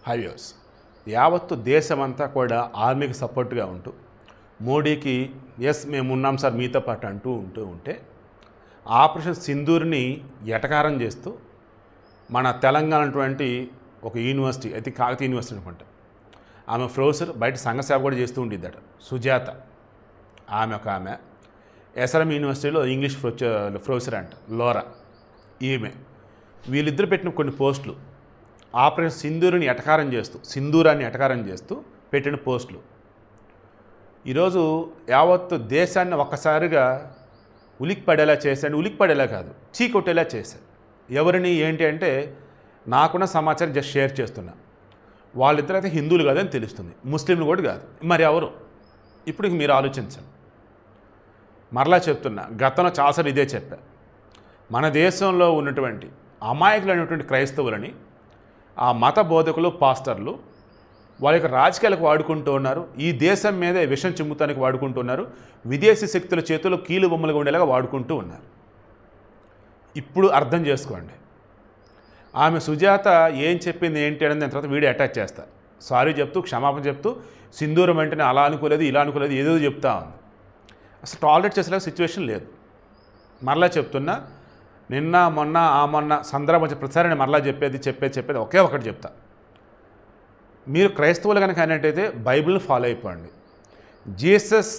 Highways యావత్తు దేశమంతా కూడా ఆర్మీకి సపోర్ట్గా ఉంటూ మోడీకి ఎస్ మేము ఉన్నాం సార్ మీతో పాటు ఉంటూ ఉంటే ఆపరేషన్ సింధూర్ని ఎటకారం చేస్తూ మన తెలంగాణ అటువంటి ఒక యూనివర్సిటీ అయితే కాకతీయ యూనివర్సిటీ అనుకుంటా ఆమె ప్రొఫెసర్ బయట సంఘ సేవ కూడా చేస్తూ ఉండిద్దట సుజాత ఆమె ఎస్ఆర్ఎం యూనివర్సిటీలో ఇంగ్లీష్ ప్రొఫెసర్ అంట లోరా ఈమె వీళ్ళిద్దరు పెట్టిన కొన్ని పోస్టులు ఆపరేషన్ సింధూరాన్ని ఎటకారం చేస్తూ పెట్టిన పోస్టులు ఈరోజు యావత్తు దేశాన్ని ఒక్కసారిగా ఉలిక్కిపడేలా చేశాడు. ఉలిక్కిపడేలా కాదు, చీకొట్టేలా చేశాడు. ఎవరిని ఏంటి అంటే నాకున్న సమాచారం జస్ట్ షేర్ చేస్తున్నా. వాళ్ళిద్దరైతే హిందువులు కాదని తెలుస్తుంది, ముస్లింలు కూడా కాదు, మరి ఎవరు? ఇప్పుడు మీరు ఆలోచించండి. మరలా చెప్తున్నా, గతంలో చాలాసార్లు ఇదే చెప్పా. మన దేశంలో ఉన్నటువంటి అమాయకులైనటువంటి క్రైస్తవులని ఆ మత బోధకులు పాస్టర్లు వాళ్ళ యొక్క రాజకీయాలకు వాడుకుంటూ ఉన్నారు. ఈ దేశం మీద విషం చిమ్ముతానికి వాడుకుంటున్నారు. విదేశీ శక్తుల చేతుల్లో కీలు బొమ్మలుగా ఉండేలాగా వాడుకుంటూ ఉన్నారు. ఇప్పుడు అర్థం చేసుకోండి. ఆమె సుజాత ఏం చెప్పింది ఏంటి అనేది దాని తర్వాత వీడియో అటాచ్ చేస్తా. సారీ చెప్తూ క్షమాపణ చెప్తూ సింధూరం వెంటనే అలా అనుకోలేదు ఇలా అనుకోలేదు ఏదో చెప్తా ఉంది. అసలు టాలరేట్ చేసేలాగా సిచ్యువేషన్ లేదు. మరలా చెప్తున్నా, నిన్న మొన్న సందర్భం ప్రతిసారి నేను మరలా చెప్పేది ఒకే ఒకటి చెప్తా. మీరు క్రైస్తవులు కనుక అయినట్టయితే బైబిల్ని ఫాలో అయిపోండి. జీసస్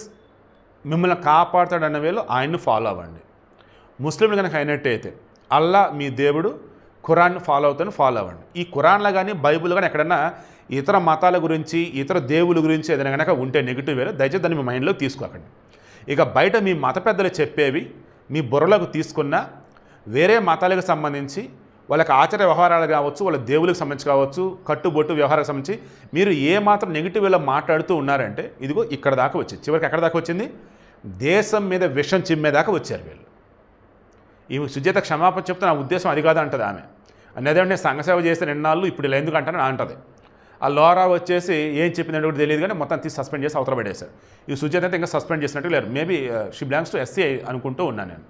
మిమ్మల్ని కాపాడుతాడన్న వేళ ఆయన్ని ఫాలో అవ్వండి. ముస్లింలు కనుక అయినట్టయితే అల్లా మీ దేవుడు, ఖురాన్ని ఫాలో అవ్వండి. ఈ ఖురాన్లో కానీ బైబిల్ కానీ ఎక్కడన్నా ఇతర మతాల గురించి ఇతర దేవుల గురించి ఏదైనా కనుక ఉంటే నెగిటివ్ వేరే దయచేసి దాన్ని మీ మైండ్లో తీసుకోకండి. ఇక బయట మీ మత పెద్దలు చెప్పేవి మీ బుర్రలకు తీసుకున్న వేరే మతాలకు సంబంధించి వాళ్ళకి ఆచార వ్యవహారాలు కావచ్చు, వాళ్ళ దేవులకు సంబంధించి కావచ్చు, కట్టుబొట్టు వ్యవహారాలకు సంబంధించి మీరు ఏ మాత్రం నెగిటివ్ వేలో మాట్లాడుతూ ఉన్నారంటే ఇదిగో ఇక్కడ దాకా వచ్చింది. చివరికి ఎక్కడ దాకా వచ్చింది? దేశం మీద విషం చిమ్మేదాకా వచ్చారు వీళ్ళు. ఈ సుజాత క్షమాపణ చెప్తే నా ఉద్దేశం అది కాదు అంటది ఆమె. అదేమంటే సంఘసేవ చేస్తే నిన్నాళ్ళు ఇప్పుడు ఇలా ఎందుకు అంటానని అంటది. ఆ లోరా వచ్చేసి ఏం చెప్పిందంటే కూడా తెలియదు కానీ మొత్తం తీసి సస్పెండ్ చేసి అవతల పడేశారు. ఈ సుజాత అయితే ఇంకా సస్పెండ్ చేసినట్టు లేరు. Maybe she belongs to SC అనుకుంటూ ఉన్నాను నేను.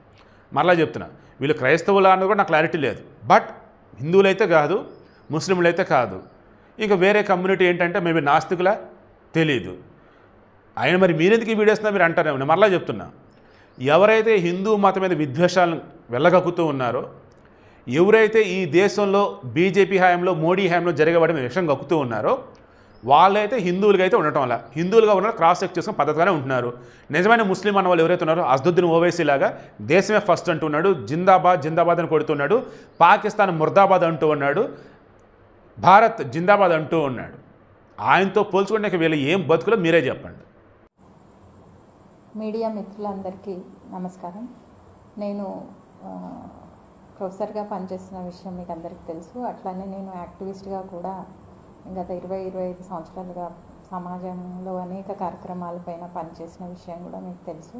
మరలా చెప్తున్నా, వీళ్ళు క్రైస్తవులు అన్నది కూడా నాకు క్లారిటీ లేదు. బట్ హిందువులైతే కాదు, ముస్లింలు అయితే కాదు, ఇంకా వేరే కమ్యూనిటీ ఏంటంటే మేబీ నాస్తికులా తెలీదు. ఆయన మరి మీరెందుకు ఈ వీడియోస్నా మీరు అంటారేమో. మరలా చెప్తున్నా, ఎవరైతే హిందూ మతం మీద విద్వేషాలను వెళ్ళగక్కుతూ ఉన్నారో, ఎవరైతే ఈ దేశంలో బీజేపీ హయాంలో మోడీ హయాంలో జరిగేవాడి మీద విషయం కక్కుతూ ఉన్నారో వాళ్ళైతే హిందువులుగా అయితే ఉండటం వల్ల హిందువులుగా ఉన్న క్రాస్ చెక్ చేసుకుని పద్ధతిగానే ఉంటున్నారు. నిజమైన ముస్లిం అన్న వాళ్ళు ఎవరైతే ఉన్నారో అసదుద్దీన్ ఓవైసీ లాగా దేశమే ఫస్ట్ అంటున్నాడు, జిందాబాద్ అని కొడుతున్నాడు, పాకిస్తాన్ ముర్దాబాద్ అంటూ ఉన్నాడు, భారత్ జిందాబాద్ అంటూ ఉన్నాడు. ఆయనతో పోల్చుకుంటే వీళ్ళు ఏం బతుకులో మీరే చెప్పండి. మీడియా మిత్రులందరికీ నమస్కారం. నేను ప్రొఫెసర్గా పనిచేస్తున్న విషయం మీకు అందరికీ తెలుసు. అట్లానే నేను యాక్టివిస్ట్గా కూడా గత 20-25 సంవత్సరాలుగా సమాజంలో అనేక కార్యక్రమాలపైన పనిచేసిన విషయం కూడా మీకు తెలుసు.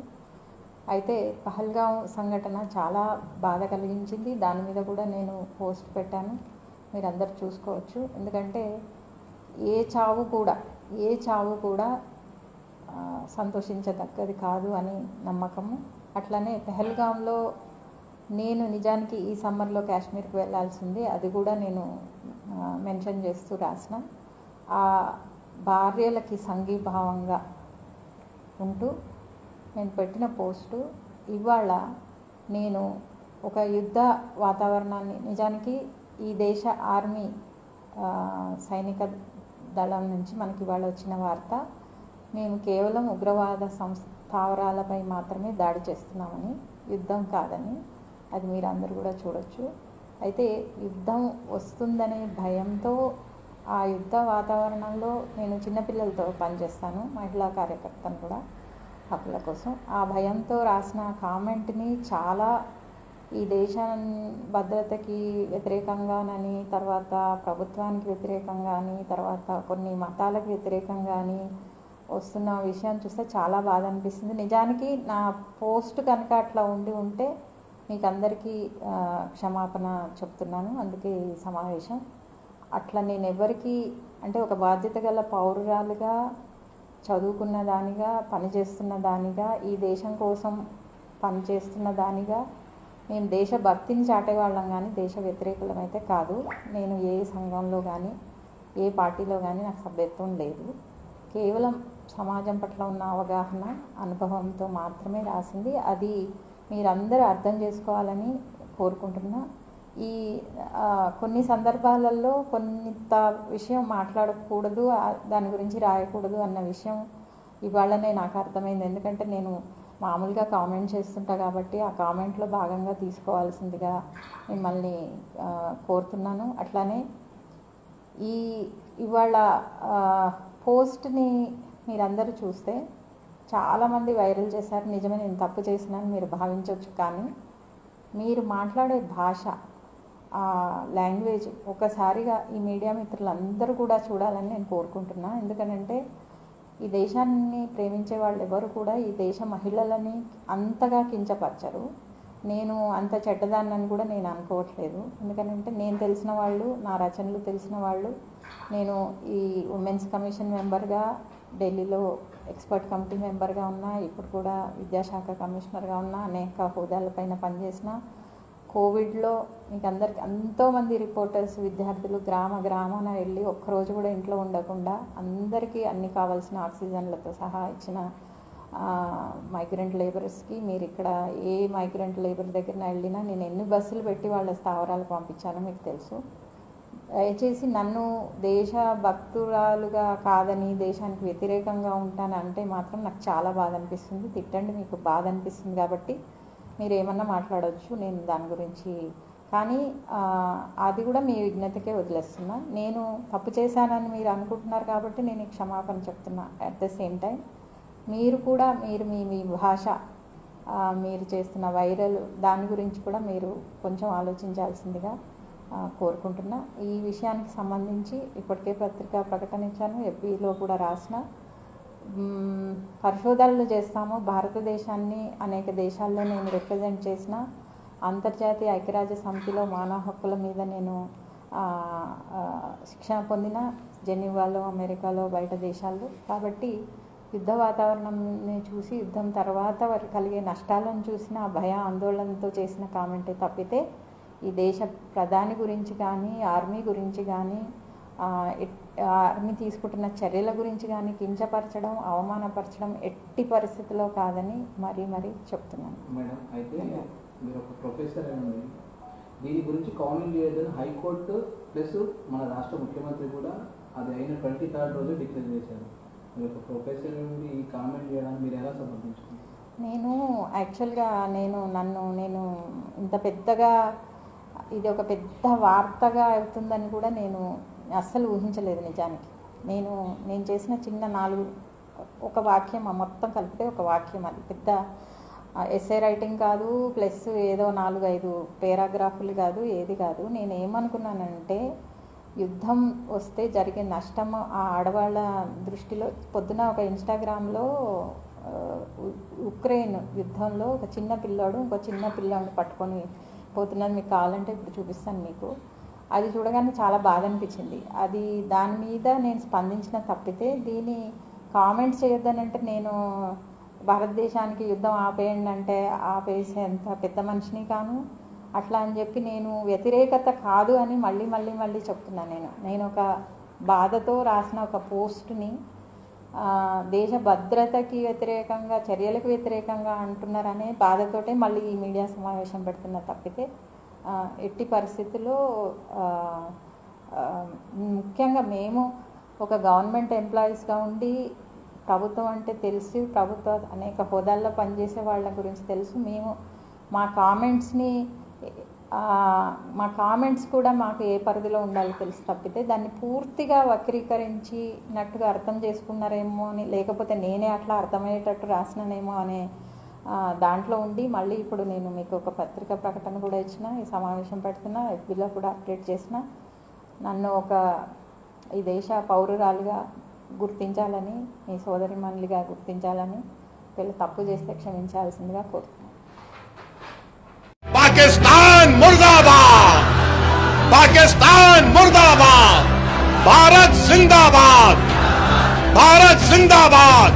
అయితే పహల్గాం సంఘటన చాలా బాధ కలిగించింది. దాని మీద కూడా నేను పోస్ట్ పెట్టాను, మీరందరూ చూసుకోవచ్చు. ఎందుకంటే ఏ చావు కూడా సంతోషించదగ్గది కాదు అని నమ్మకము. అట్లనే పహల్గాంలో నేను నిజానికి ఈ సమ్మర్లో కాశ్మీర్కి వెళ్ళాల్సింది, అది కూడా నేను మెన్షన్ చేస్తూ రాసిన. ఆ భార్యలకి సంఘీభావంగా ఉంటూ నేను పెట్టిన పోస్టు ఇవాళ నేను ఒక యుద్ధ వాతావరణాన్ని, నిజానికి ఈ దేశ ఆర్మీ సైనిక దళం నుంచి మనకి ఇవాళ వచ్చిన వార్త, మేము కేవలం ఉగ్రవాద స్థావరాలపై మాత్రమే దాడి చేస్తున్నామని, యుద్ధం కాదని. అది మీరు అందరూ కూడా చూడొచ్చు. అయితే యుద్ధం వస్తుందనే భయంతో ఆ యుద్ధ వాతావరణంలో నేను చిన్నపిల్లలతో పనిచేస్తాను, మహిళా కార్యకర్తను కూడా హక్కుల కోసం. ఆ భయంతో రాసిన కామెంట్ని చాలా ఈ దేశ భద్రతకి వ్యతిరేకంగానని, తర్వాత ప్రభుత్వానికి వ్యతిరేకంగాని, తర్వాత కొన్ని మతాలకు వ్యతిరేకంగాని వస్తున్న విషయం చూస్తే చాలా బాధ అనిపిస్తుంది. నిజానికి నా పోస్ట్ కనుక అట్లా ఉంటే మీకు అందరికీ క్షమాపణ చెప్తున్నాను. అందుకే ఈ సమావేశం. అట్లా నేను ఎవరికి అంటే ఒక బాధ్యత గల పౌరురాలుగా, చదువుకున్న దానిగా, పనిచేస్తున్న దానిగా, ఈ దేశం కోసం పనిచేస్తున్న దానిగా మేము దేశభక్తిని చాటేవాళ్ళం కానీ దేశ వ్యతిరేకులం అయితే కాదు. నేను ఏ సంఘంలో కానీ ఏ పార్టీలో కానీ నాకు సభ్యత్వం లేదు. కేవలం సమాజం పట్ల ఉన్న అవగాహన, అనుభవంతో మాత్రమే రాసింది. అది మీరందరూ అర్థం చేసుకోవాలని కోరుకుంటున్నా. ఈ కొన్ని సందర్భాలలో కొంత విషయం మాట్లాడకూడదు, దాని గురించి రాయకూడదు అన్న విషయం ఇవాళనే నాకు అర్థమైంది. ఎందుకంటే నేను మామూలుగా కామెంట్ చేస్తుంటా కాబట్టి ఆ కామెంట్లో భాగంగా తీసుకోవాల్సిందిగా మిమ్మల్ని కోరుతున్నాను. అట్లానే ఇవాళ పోస్ట్ని మీరందరూ చూస్తే చాలామంది వైరల్ చేశారు. నిజమే, నేను తప్పు చేసినాను మీరు భావించవచ్చు. కానీ మీరు మాట్లాడే భాష, లాంగ్వేజ్ ఒకసారిగా ఈ మీడియా మిత్రులందరూ కూడా చూడాలని నేను కోరుకుంటున్నా. ఎందుకనంటే ఈ దేశాన్ని ప్రేమించే వాళ్ళు ఎవరు కూడా ఈ దేశ మహిళలని అంతగా కించపరచరు. నేను అంత చెడ్డదాన్నని కూడా నేను అనుకోవట్లేదు. ఎందుకంటే నేను తెలిసిన వాళ్ళు, నా రచనలు తెలిసిన వాళ్ళు, నేను ఈ ఉమెన్స్ కమిషన్ మెంబర్గా ఢిల్లీలో ఎక్స్పర్ట్ కమిటీ మెంబర్గా ఉన్నా, ఇప్పుడు కూడా విద్యాశాఖ కమిషనర్గా ఉన్నా, అనేక హోదాలపైన పనిచేసిన. కోవిడ్లో మీకు అందరికి ఎంతోమంది రిపోర్టర్స్, విద్యార్థులు గ్రామాన వెళ్ళి ఒక్కరోజు కూడా ఇంట్లో ఉండకుండా అందరికీ అన్ని కావాల్సిన ఆక్సిజన్లతో సహా ఇచ్చిన మైగ్రెంట్ లేబర్స్కి, మీరు ఇక్కడ ఏ మైగ్రెంట్ లేబర్ దగ్గర వెళ్ళినా నేను ఎన్ని బస్సులు పెట్టి వాళ్ళ స్థావరాలకు పంపించానో మీకు తెలుసు. దయచేసి నన్ను దేశ భక్తురాలుగా కాదని, దేశానికి వ్యతిరేకంగా ఉంటాను అంటే మాత్రం నాకు చాలా బాధ అనిపిస్తుంది. తిట్టండి, మీకు బాధ అనిపిస్తుంది కాబట్టి మీరు ఏమన్నా మాట్లాడవచ్చు, నేను దాని గురించి. కానీ అది కూడా మీ విజ్ఞతకే వదిలేస్తున్నా. నేను తప్పు చేశానని మీరు అనుకుంటున్నారు కాబట్టి నేను క్షమాపణ చెప్తున్నా. అట్ ద సేమ్ టైం మీరు కూడా మీ భాష, మీరు చేస్తున్న వైరల్ దాని గురించి కూడా మీరు కొంచెం ఆలోచించాల్సిందిగా కోరుకుంటున్నా. ఈ విషయానికి సంబంధించి ఇప్పటికే పత్రికా ప్రకటన ఇచ్చాను, ఎఫ్బీలో కూడా రాసిన. పరిశోధనలు చేస్తాము. భారతదేశాన్ని అనేక దేశాల్లో నేను రిప్రజెంట్ చేసిన, అంతర్జాతీయ ఐక్యరాజ్య సమితిలో మానవ హక్కుల మీద నేను శిక్షణ పొందిన, జెనీవాలో, అమెరికాలో, బయట దేశాల్లో. కాబట్టి యుద్ధ వాతావరణంని చూసి, యుద్ధం తర్వాత వారికి కలిగే నష్టాలను చూసిన భయ ఆందోళనతో చేసిన కామెంటే తప్పితే ఈ దేశ ప్రధాని గురించి కానీ, ఆర్మీ గురించి కానీ, ఆర్మీ తీసుకుంటున్న చర్యల గురించి కానీ కించపరచడం, అవమానపరచడం ఎట్టి పరిస్థితిలో కాదని మరీ చెప్తున్నాను. మేడం, అయితే మీరు ఒక ప్రొఫెసర్ అండి, దీని గురించి కామెంట్ చేయదని హైకోర్టు ప్లస్ మన రాష్ట్ర ముఖ్యమంత్రి కూడా అది అయిన 23rd రోజు డిక్లేర్ చేశారు. మీరు ఒక ప్రొఫెసర్ నుండి ఈ కామెంట్ చేయడానికి మీరు ఎలా సమర్థించుకుంటారు? నేను యాక్చువల్గా నేను ఇంత పెద్దగా ఇది ఒక పెద్ద వార్తగా అవుతుందని కూడా నేను అస్సలు ఊహించలేదు. నిజానికి నేను చేసిన చిన్న ఒక వాక్యం, మొత్తం కలిపితే ఒక వాక్యం, అది పెద్ద ఎస్ఏ రైటింగ్ కాదు, ప్లస్ ఏదో 4-5 పేరాగ్రాఫులు కాదు, ఏది కాదు. నేను ఏమనుకున్నానంటే యుద్ధం వస్తే జరిగే నష్టం ఆ ఆడవాళ్ళ దృష్టిలో. పొద్దున ఒక ఇన్స్టాగ్రామ్లో ఉక్రెయిన్ యుద్ధంలో ఒక చిన్న పిల్లాడు ఇంకో చిన్న పిల్లాడిని పట్టుకొని పోతున్నది, మీకు కావాలంటే ఇప్పుడు చూపిస్తాను మీకు. అది చూడగానే చాలా బాధ అనిపించింది. దాని మీద నేను స్పందించిన తప్పితే దీన్ని కామెంట్స్ చేయొద్దనంటే నేను భారతదేశానికి యుద్ధం ఆపేయండి అంటే ఆపేసేంత పెద్ద మనిషిని కాను. అట్లా అని చెప్పి నేను వ్యతిరేకత కాదు అని మళ్ళీ చెప్తున్నాను. నేను ఒక బాధతో రాసిన ఒక పోస్ట్ని దేశ భద్రతకి వ్యతిరేకంగా, చర్యలకు వ్యతిరేకంగా అంటున్నారనే బాధతోటే మళ్ళీ ఈ మీడియా సమావేశం పెడుతున్నా తప్పితే ఎట్టి పరిస్థితుల్లో ముఖ్యంగా మేము ఒక గవర్నమెంట్ ఎంప్లాయీస్గా ఉండి ప్రభుత్వం అంటే తెలుసు, ప్రభుత్వ అనేక హోదాల్లో పనిచేసే వాళ్ళ గురించి తెలుసు. మేము మా కామెంట్స్ కూడా మాకు ఏ పరిధిలో ఉండాలో తెలుసు తప్పితే దాన్ని పూర్తిగా వక్రీకరించినట్టుగా అర్థం చేసుకున్నారేమో అని, లేకపోతే నేనే అట్లా అర్థమయ్యేటట్టు రాసినానేమో అనే దాంట్లో ఉండి మళ్ళీ ఇప్పుడు నేను మీకు ఒక పత్రికా ప్రకటన కూడా ఇచ్చిన, ఈ సమావేశం పెడుతున్నా, ఎఫ్బీలో కూడా అప్డేట్ చేసిన. నన్ను ఈ దేశ పౌరురాలుగా గుర్తించాలని, మీ సోదరిమణులుగా గుర్తించాలని, వీళ్ళు తప్పు చేస్తే క్షమించాల్సిందిగా కోరుతున్నాను. पाकिस्तान मुर्दाबाद, पाकिस्तान मुर्दाबाद, भारत जिंदाबाद, भारत जिंदाबाद।